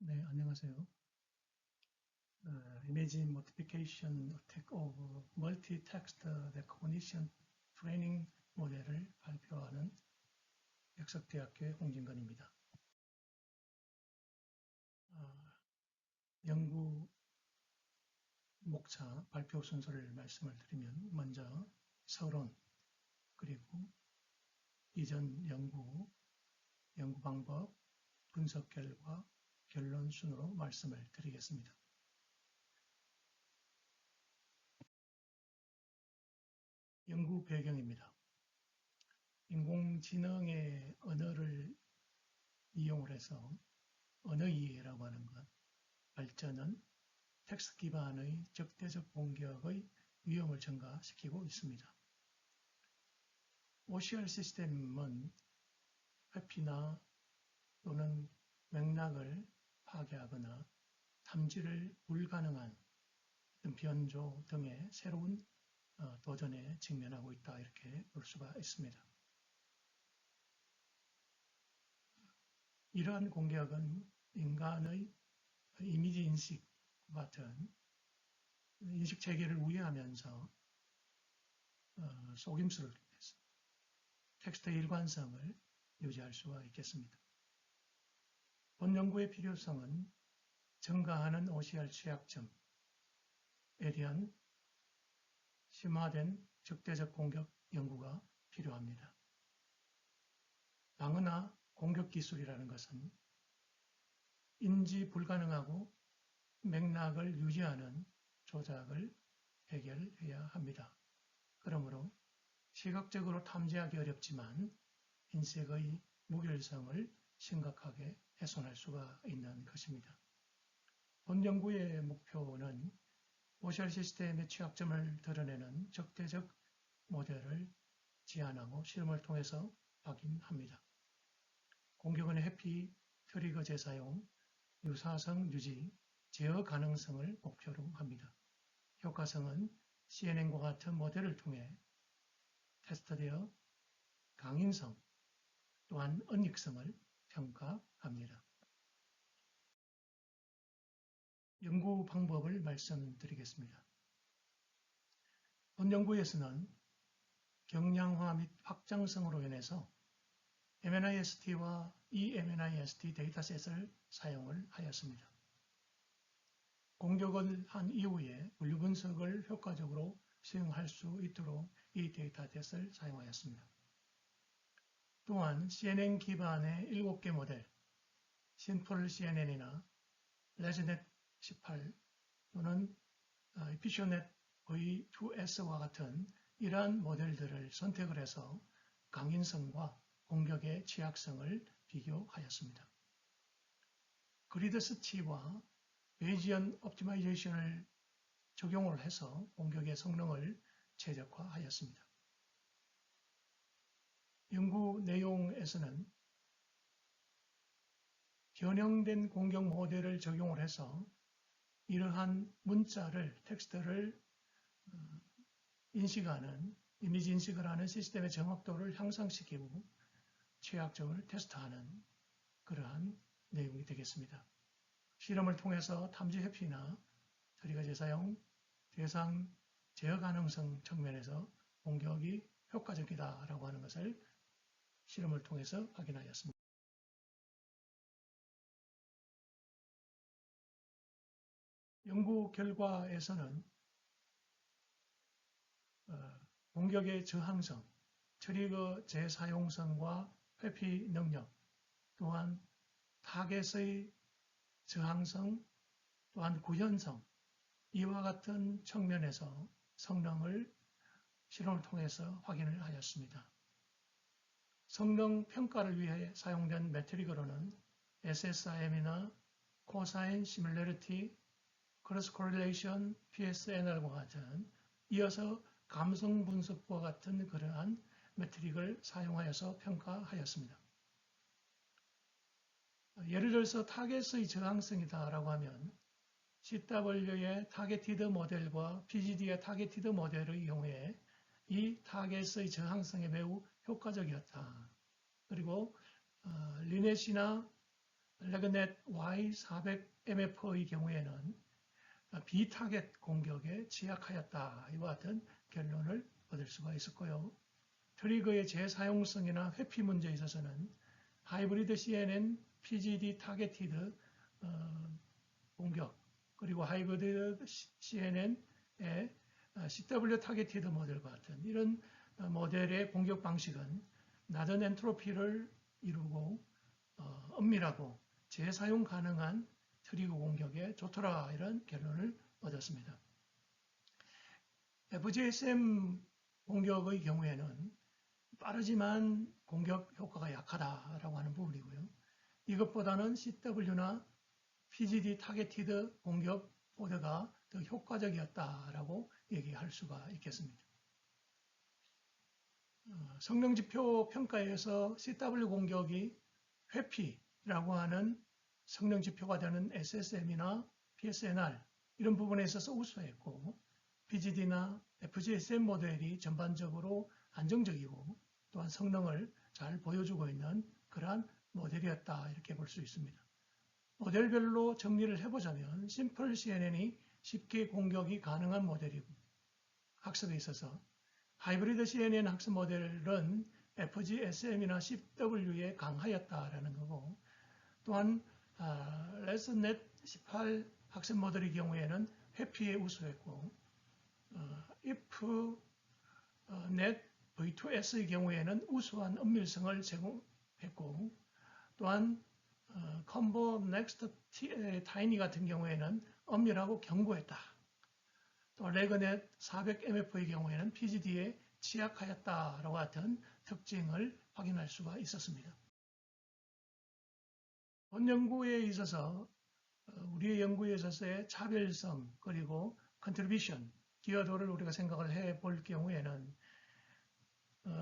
네, 안녕하세요. Image Multiplication Attack of Multi-Text Recognition 트레이닝 모델을 발표하는 역석대학교의 홍진건입니다. 연구 목차 발표 순서를 말씀을 드리면 먼저 서론, 그리고 이전 연구 방법, 분석 결과, 결론 순으로 말씀을 드리겠습니다. 연구 배경입니다. 인공지능의 언어를 이용을 해서 언어 이해라고 하는 것, 발전은 텍스트 기반의 적대적 공격의 위험을 증가시키고 있습니다. OCR 시스템은 회피나 또는 맥락을 파괴하거나 탐지를 불가능한 변조 등의 새로운 도전에 직면하고 있다, 이렇게 볼 수가 있습니다. 이러한 공격은 인간의 이미지 인식과 같은 인식 체계를 우회하면서 속임수를 통해서 텍스트의 일관성을 유지할 수가 있겠습니다. 본 연구의 필요성은 증가하는 OCR 취약점에 대한 심화된 적대적 공격 연구가 필요합니다. 방어나 공격 기술이라는 것은 인지 불가능하고 맥락을 유지하는 조작을 해결해야 합니다. 그러므로 시각적으로 탐지하기 어렵지만 인식의 무결성을 심각하게 훼손할 수가 있는 것입니다. 본 연구의 목표는 OCR 시스템의 취약점을 드러내는 적대적 모델을 제안하고 실험을 통해서 확인합니다. 공격은 회피, 트리거 재사용, 유사성 유지, 제어 가능성을 목표로 합니다. 효과성은 CNN과 같은 모델을 통해 테스트되어 강인성 또한 언익성을 평가합니다. 연구 방법을 말씀드리겠습니다. 본 연구에서는 경량화 및 확장성으로 인해서 MNIST와 eMNIST 데이터셋을 사용을 하였습니다. 공격을 한 이후에 분류 분석을 효과적으로 수행할 수 있도록 이 데이터셋을 사용하였습니다. 또한 CNN 기반의 7개 모델, 심플 CNN이나 레즈넷 18 또는 피셔넷 V2S와 같은 이러한 모델들을 선택을 해서 강인성과 공격의 취약성을 비교하였습니다. 그리드 스치와 베이지언 옵티마이제이션을 적용을 해서 공격의 성능을 최적화하였습니다. 연구 내용에서는 변형된 공격 모델을 적용을 해서 이러한 문자를, 텍스트를 인식하는, 이미지 인식을 하는 시스템의 정확도를 향상시키고 취약점을 테스트하는 그러한 내용이 되겠습니다. 실험을 통해서 탐지 회피나 트리거 재사용, 대상 제어 가능성 측면에서 공격이 효과적이다라고 하는 것을 실험을 통해서 확인하였습니다. 연구 결과에서는 공격의 저항성, 트리거 재사용성과 회피 능력, 또한 타겟의 저항성, 또한 구현성, 이와 같은 측면에서 성능을 실험을 통해서 확인을 하였습니다. 성능 평가를 위해 사용된 메트릭으로는 SSIM이나 코사인 시뮬레리티, 크로스 코릴레이션, PSNL과 같은 이어서 감성 분석과 같은 그러한 메트릭을 사용하여서 평가하였습니다. 예를 들어서 타겟의 저항성이다라고 하면 CW의 타겟티드 모델과 PGD의 타겟티드 모델의 경우에 이 타겟의 저항성에 매우 효과적이었다. 그리고 리넷이나 레그넷 Y400MF의 경우에는 비타겟 공격에 취약하였다. 이와 같은 결론을 얻을 수가 있었고요. 트리거의 재사용성이나 회피 문제에 있어서는 하이브리드 CNN, PGD 타겟티드 공격, 그리고 하이브리드 CNN의 CW 타겟티드 모델과 같은 이런 모델의 공격 방식은 낮은 엔트로피를 이루고 엄밀하고 재사용 가능한 트리거 공격에 좋더라, 이런 결론을 얻었습니다. FGSM 공격의 경우에는 빠르지만 공격 효과가 약하다라고 하는 부분이고요. 이것보다는 CW나 PGD 타겟티드 공격 보드가 더 효과적이었다라고 얘기할 수가 있겠습니다. 성능지표 평가에서 CW 공격이 회피라고 하는 성능지표가 되는 SSM이나 PSNR 이런 부분에 있어서 우수했고, PGD나 FGSM 모델이 전반적으로 안정적이고 또한 성능을 잘 보여주고 있는 그러한 모델이었다, 이렇게 볼 수 있습니다. 모델별로 정리를 해보자면 심플 CNN이 쉽게 공격이 가능한 모델이고 학습에 있어서, 하이브리드 CNN 학습 모델은 FGSM이나 CW에 강하였다라는 거고, 또한 레슨넷 18 학습 모델의 경우에는 회피에 우수했고, IFnet V2S의 경우에는 우수한 엄밀성을 제공했고, 또한 컴보 넥스트 타이니 같은 경우에는 엄밀하고 견고했다. 또 레그넷 400MF의 경우에는 PGD에 취약하였다라고 같은 특징을 확인할 수가 있었습니다. 본 연구에 있어서 우리의 연구에 있어서의 차별성 그리고 컨트리뷰션, 기여도를 우리가 생각을 해볼 경우에는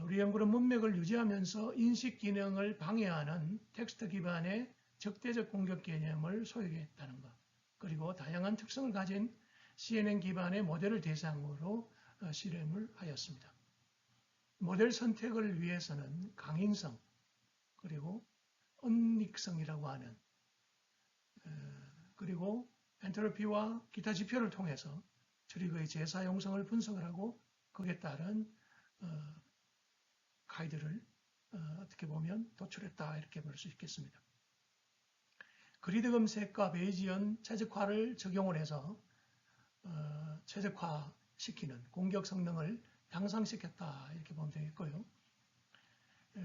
우리 연구는 문맥을 유지하면서 인식 기능을 방해하는 텍스트 기반의 적대적 공격 개념을 소유했다는 것, 그리고 다양한 특성을 가진 CNN 기반의 모델을 대상으로 실험을 하였습니다. 모델 선택을 위해서는 강인성 그리고 은닉성이라고 하는 그리고 엔트로피와 기타 지표를 통해서 트리거의 재사용성을 분석을 하고 거기에 따른 가이드를 어떻게 보면 도출했다, 이렇게 볼 수 있겠습니다. 그리드 검색과 베이지언 최적화를 적용을 해서 최적화시키는 공격 성능을 향상시켰다, 이렇게 보면 되겠고요.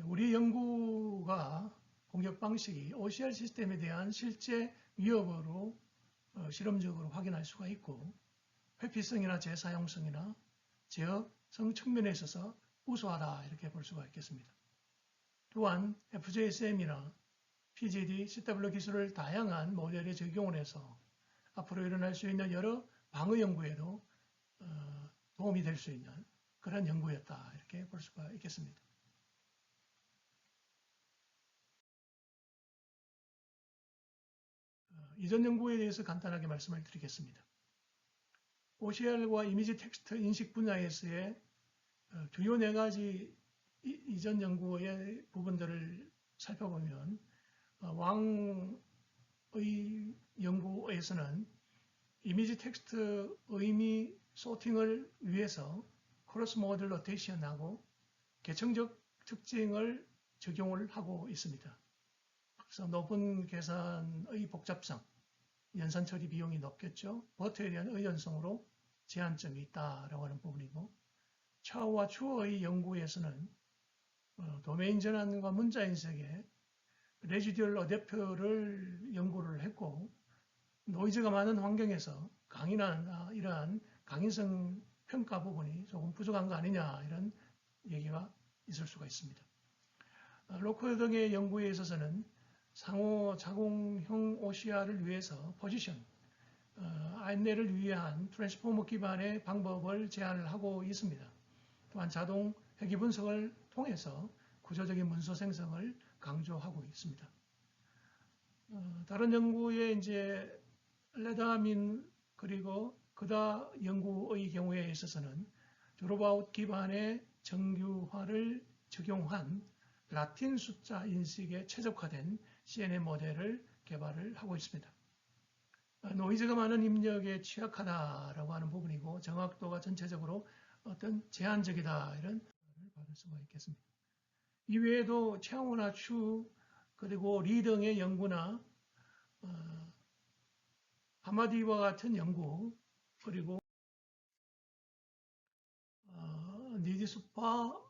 우리 연구가 공격 방식이 OCR 시스템에 대한 실제 위협으로 실험적으로 확인할 수가 있고, 회피성이나 재사용성이나 제어성 측면에 있어서 우수하다, 이렇게 볼 수가 있겠습니다. 또한 FGSM이나 PGD, CW 기술을 다양한 모델에 적용을 해서 앞으로 일어날 수 있는 여러 방어 연구에도 도움이 될 수 있는 그런 연구였다, 이렇게 볼 수가 있겠습니다. 이전 연구에 대해서 간단하게 말씀을 드리겠습니다. OCR과 이미지 텍스트 인식 분야에서의 주요 4가지 이전 연구의 부분들을 살펴보면, 왕의 연구에서는 이미지 텍스트 의미 소팅을 위해서 크로스 모드 로테이션하고 계층적 특징을 적용을 하고 있습니다. 그래서 높은 계산의 복잡성, 연산 처리 비용이 높겠죠. 버터에 대한 의존성으로 제한점이 있다라고 하는 부분이고, 차후와 추후의 연구에서는 도메인 전환과 문자 인식의 레지듀얼 어댑터를 연구를 했고, 노이즈가 많은 환경에서 강인한 이러한 강인성 평가 부분이 조금 부족한 거 아니냐, 이런 얘기가 있을 수가 있습니다. 로커 등의 연구에 있어서는 상호 자공형 OCR을 위해서 포지션, 안내를 위한 트랜스포머 기반의 방법을 제안을 하고 있습니다. 또한 자동 회귀 분석을 통해서 구조적인 문서 생성을 강조하고 있습니다. 다른 연구에 이제 레다민 그리고 그다 연구의 경우에 있어서는 드롭아웃 기반의 정규화를 적용한 라틴 숫자 인식에 최적화된 CNN 모델을 개발을 하고 있습니다. 노이즈가 많은 입력에 취약하다라고 하는 부분이고 정확도가 전체적으로 어떤 제한적이다 이런 걸 받을 수가 있겠습니다. 이외에도 채용이나 추 그리고 리 등의 연구나 하마디와 같은 연구 그리고 니디수파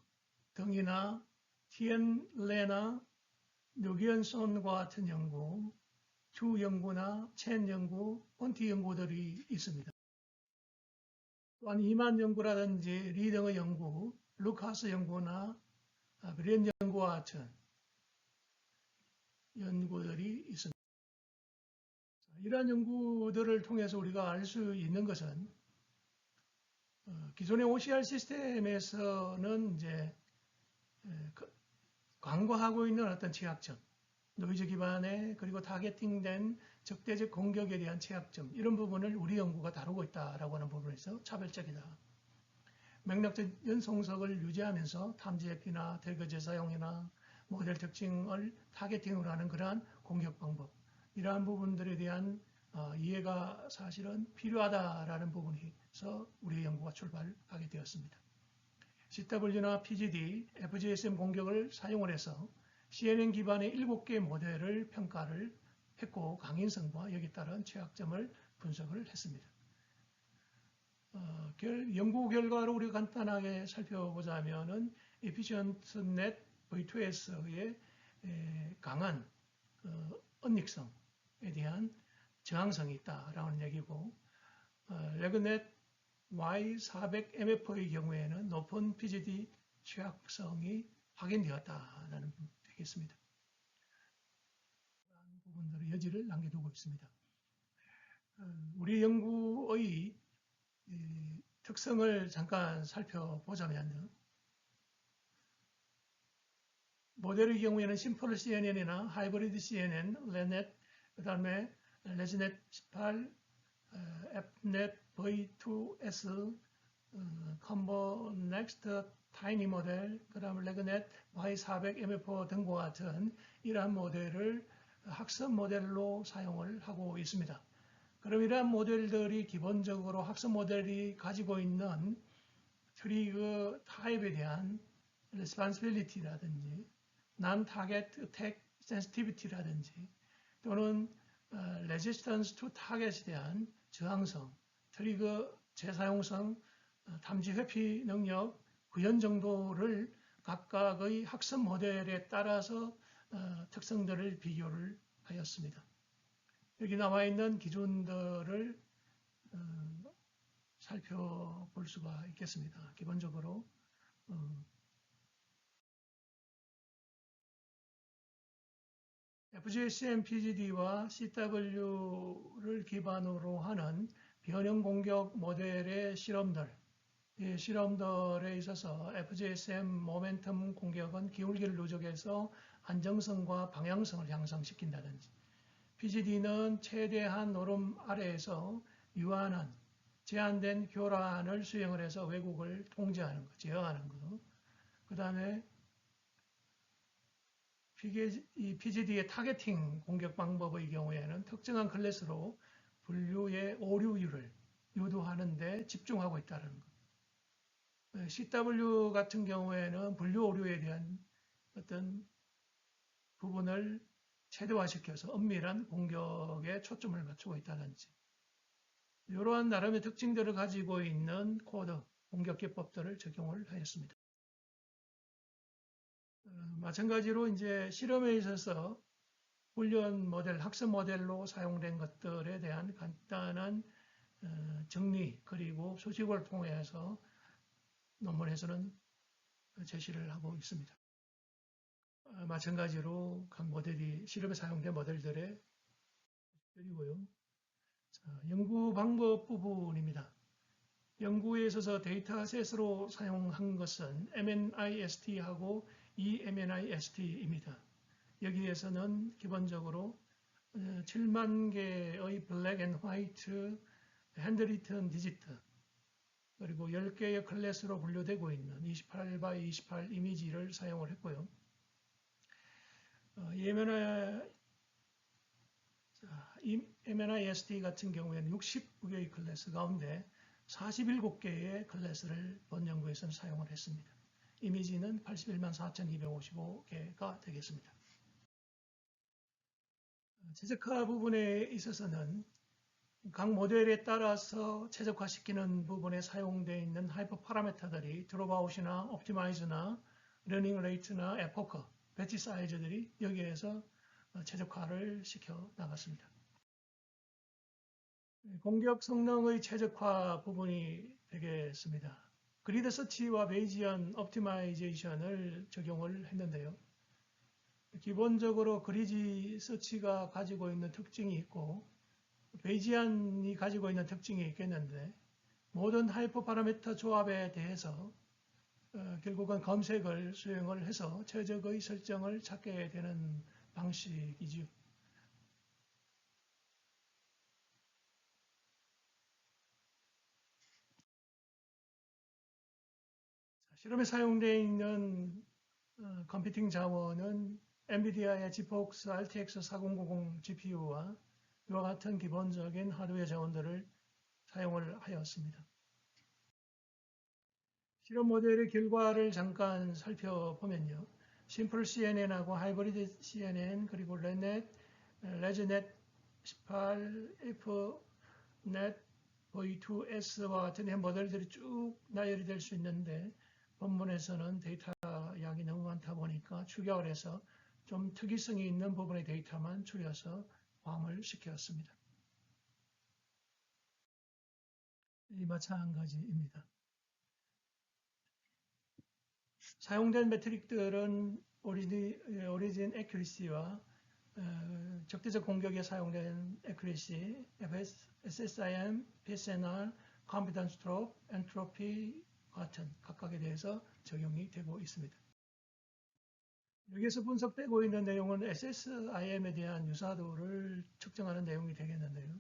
등이나 티엔레나 류기현손과 같은 연구, 추 연구나 첸 연구, 폰티 연구들이 있습니다. 또한 이만 연구라든지 리 등의 연구, 루카스 연구나 브리엔 연구와 같은 연구들이 있습니다. 이러한 연구들을 통해서 우리가 알 수 있는 것은 기존의 OCR 시스템에서는 이제 간과하고 있는 어떤 취약점, 노이즈 기반의 그리고 타겟팅된 적대적 공격에 대한 취약점 이런 부분을 우리 연구가 다루고 있다라고 하는 부분에서 차별적이다. 맥락적 연속성을 유지하면서 탐지해피나 대거 재사용이나 모델 특징을 타겟팅으로 하는 그러한 공격 방법 이러한 부분들에 대한 이해가 사실은 필요하다라는 부분에서 우리의 연구가 출발하게 되었습니다. CW나 PGD, FGSM 공격을 사용을 해서 CNN 기반의 7개 모델을 평가를 했고 강인성과 여기에 따른 취약점을 분석을 했습니다. 연구 결과로 우리가 간단하게 살펴보자면은 EfficientNet V2S의 강한 언닉성에 대한 저항성이 있다라는 얘기고 레그넷 Y400MF의 경우에는 높은 PGD 취약성이 확인되었다라는 되겠습니다. 그런 부분들의 여지를 남겨두고 있습니다. 우리 연구의 특성을 잠깐 살펴보자면 모델의 경우에는 심플 CNN이나 하이브리드 CNN, 레넷, 그 다음에 레즈넷 18, Fnet V2S, 컴보 넥스트 타이니 모델, 그 다음에 레그넷 Y400MF 등과 같은 이러한 모델을 학습 모델로 사용을 하고 있습니다. 그럼 이러한 모델들이 기본적으로 학습 모델이 가지고 있는 트리거 타입에 대한 responsibility라든지 non-target attack sensitivity라든지 또는 resistance to target에 대한 저항성, 트리거 재사용성, 탐지 회피 능력, 구현 정도를 각각의 학습 모델에 따라서 특성들을 비교를 하였습니다. 여기 나와 있는 기준들을 살펴볼 수가 있겠습니다. 기본적으로 FGSM PGD와 CW를 기반으로 하는 변형 공격 모델의 실험들, 이 실험들에 있어서 FGSM 모멘텀 공격은 기울기를 누적해서 안정성과 방향성을 향상시킨다든지 PGD는 최대한 노름 아래에서 유한한 제한된 교란을 수행을 해서 왜곡을 통제하는 것, 제어하는 것. 그 다음에 이 PGD의 타겟팅 공격 방법의 경우에는 특정한 클래스로 분류의 오류율을 유도하는 데 집중하고 있다는 것. CW 같은 경우에는 분류 오류에 대한 어떤 부분을 최대화시켜서 엄밀한 공격에 초점을 맞추고 있다든지 이러한 나름의 특징들을 가지고 있는 코드 공격 기법들을 적용을 하였습니다. 마찬가지로 이제 실험에 있어서 훈련 모델, 학습 모델로 사용된 것들에 대한 간단한 정리 그리고 수식을 통해서 논문에서는 제시를 하고 있습니다. 마찬가지로 각 모델이 실험에 사용된 모델들의 것들이고요. 연구 방법 부분입니다. 연구에 있어서 데이터셋으로 사용한 것은 MNIST하고 eMNIST입니다. 여기에서는 기본적으로 7만 개의 블랙 앤 화이트 핸드리튼 디지트 그리고 10개의 클래스로 분류되고 있는 28x 28 이미지를 사용을 했고요. 이 MNIST 같은 경우에는 60개의 클래스 가운데 47개의 클래스를 본 연구에서는 사용을 했습니다. 이미지는 81만 4,255개가 되겠습니다. 최적화 부분에 있어서는 각 모델에 따라서 최적화시키는 부분에 사용되어 있는 하이퍼 파라미터들이 드롭아웃이나 옵티마이즈나 러닝 레이트나 에포커, 배치 사이즈들이 여기에서 최적화를 시켜 나갔습니다. 공격 성능의 최적화 부분이 되겠습니다. 그리드 서치와 베이지언 옵티마이제이션을 적용을 했는데요. 기본적으로 그리드 서치가 가지고 있는 특징이 있고 베이지안이 가지고 있는 특징이 있겠는데 모든 하이퍼 파라미터 조합에 대해서 결국은 검색을 수행을 해서 최적의 설정을 찾게 되는 방식이지요. 실험에 사용되어 있는 컴퓨팅 자원은 엔비디아의 지폭스 RTX 4090 GPU와 이와 같은 기본적인 하드웨어 자원들을 사용을 하였습니다. 실험 모델의 결과를 잠깐 살펴보면요. 심플 CNN하고 하이브리드 CNN 그리고 레넷, 레즈넷 18, Fnet, V2S와 같은 모델들이 쭉 나열이 될 수 있는데 본문에서는 데이터 양이 너무 많다 보니까 축약을 해서 좀 특이성이 있는 부분의 데이터만 추려서 포함을 시켰습니다. 이 마찬가지입니다. 사용된 매트릭들은 오리진 애큐리시와 적대적 공격에 사용된 애큐리시, SSIM, PSNR, 컴피던스 드롭, 엔트로피 같은 각각에 대해서 적용이 되고 있습니다. 여기에서 분석되고 있는 내용은 SSIM에 대한 유사도를 측정하는 내용이 되겠는데요.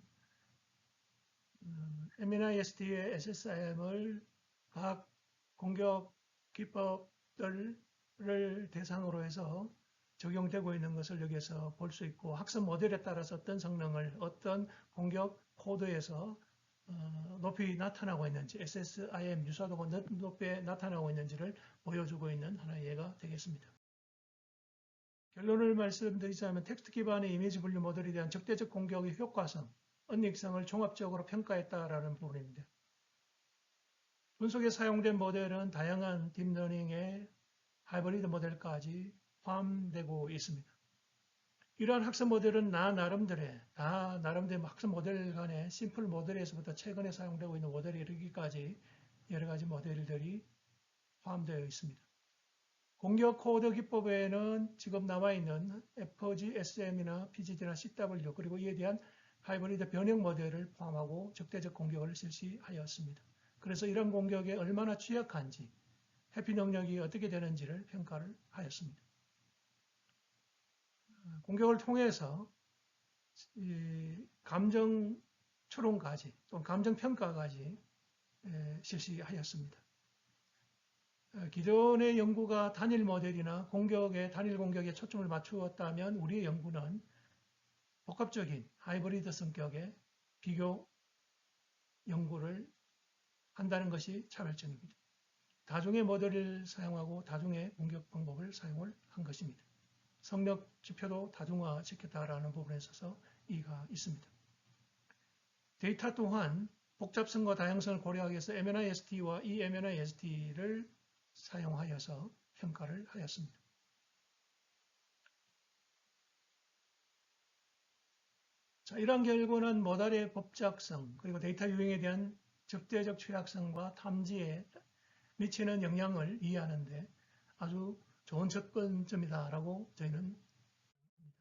MNIST의 SSIM을 각 공격 기법들을 대상으로 해서 적용되고 있는 것을 여기에서 볼 수 있고 학습 모델에 따라서 어떤 성능을 어떤 공격 코드에서 높이 나타나고 있는지 SSIM 유사도가 높이 나타나고 있는지를 보여주고 있는 하나의 예가 되겠습니다. 결론을 말씀드리자면 텍스트 기반의 이미지 분류 모델에 대한 적대적 공격의 효과성, 언닉성을 종합적으로 평가했다라는 부분입니다. 분석에 사용된 모델은 다양한 딥러닝의 하이브리드 모델까지 포함되고 있습니다. 이러한 학습 모델은 나름대로 학습 모델 간의 심플 모델에서부터 최근에 사용되고 있는 모델에 이르기까지 여러 가지 모델들이 포함되어 있습니다. 공격 코드 기법에는 지금 나와 있는 FGSM이나 PGD나 CW 그리고 이에 대한 하이브리드 변형 모델을 포함하고 적대적 공격을 실시하였습니다. 그래서 이런 공격에 얼마나 취약한지 회피 능력이 어떻게 되는지를 평가를 하였습니다. 공격을 통해서 감정 추론까지 또는 감정 평가까지 실시하였습니다. 기존의 연구가 단일 모델이나 단일 공격에 초점을 맞추었다면 우리의 연구는 복합적인 하이브리드 성격의 비교 연구를 한다는 것이 차별점입니다. 다중의 모델을 사용하고 다중의 공격 방법을 사용을 한 것입니다. 성력 지표도 다중화시켰다라는 부분에 있어서 이의가 있습니다. 데이터 또한 복잡성과 다양성을 고려하기 위해서 MNIST와 eMNIST를 사용하여서 평가를 하였습니다. 자, 이러한 결과는 모델의 법작성 그리고 데이터 유형에 대한 적대적 취약성과 탐지에 미치는 영향을 이해하는 데 아주 좋은 접근점이다라고 저희는 합니다.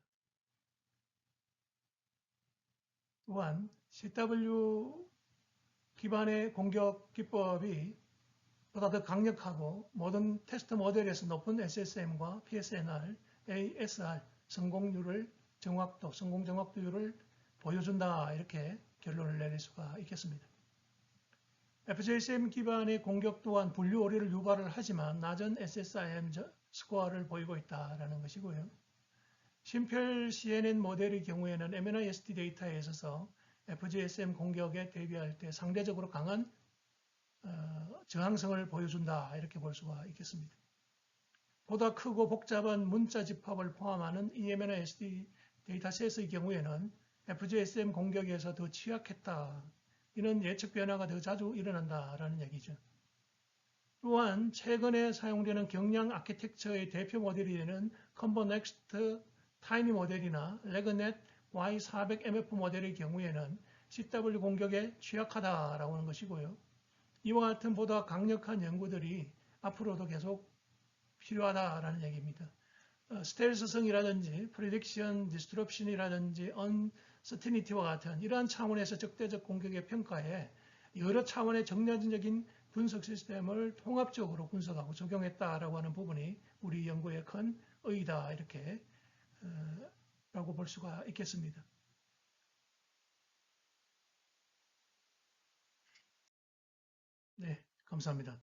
또한 CW 기반의 공격 기법이 보다 더 강력하고 모든 테스트 모델에서 높은 SSM과 PSNR, ASR 성공 정확도율을 보여준다 이렇게 결론을 내릴 수가 있겠습니다. FJSM 기반의 공격 또한 분류 오류를 유발을 하지만 낮은 SSIM 스코어를 보이고 있다는 것이고요. 심펠 CNN 모델의 경우에는 MNIST 데이터에 있어서 FGSM 공격에 대비할 때 상대적으로 강한 저항성을 보여준다 이렇게 볼 수가 있겠습니다. 보다 크고 복잡한 문자 집합을 포함하는 MNIST 데이터셋의 경우에는 FGSM 공격에서 더 취약했다. 이는 예측 변화가 더 자주 일어난다라는 얘기죠. 또한 최근에 사용되는 경량 아키텍처의 대표 모델이 되는 컴버넥스트 타이니 모델이나 레그넷 Y400MF 모델의 경우에는 CW 공격에 취약하다라고 하는 것이고요. 이와 같은 보다 강력한 연구들이 앞으로도 계속 필요하다라는 얘기입니다. 스텔스성이라든지 프리딕션 디스트럽션이라든지 언서티니티와 같은 이러한 차원에서 적대적 공격의 평가에 여러 차원의 정량적인 분석 시스템을 통합적으로 분석하고 적용했다라고 하는 부분이 우리 연구의 큰 의의다 이렇게 라고 볼 수가 있겠습니다. 네, 감사합니다.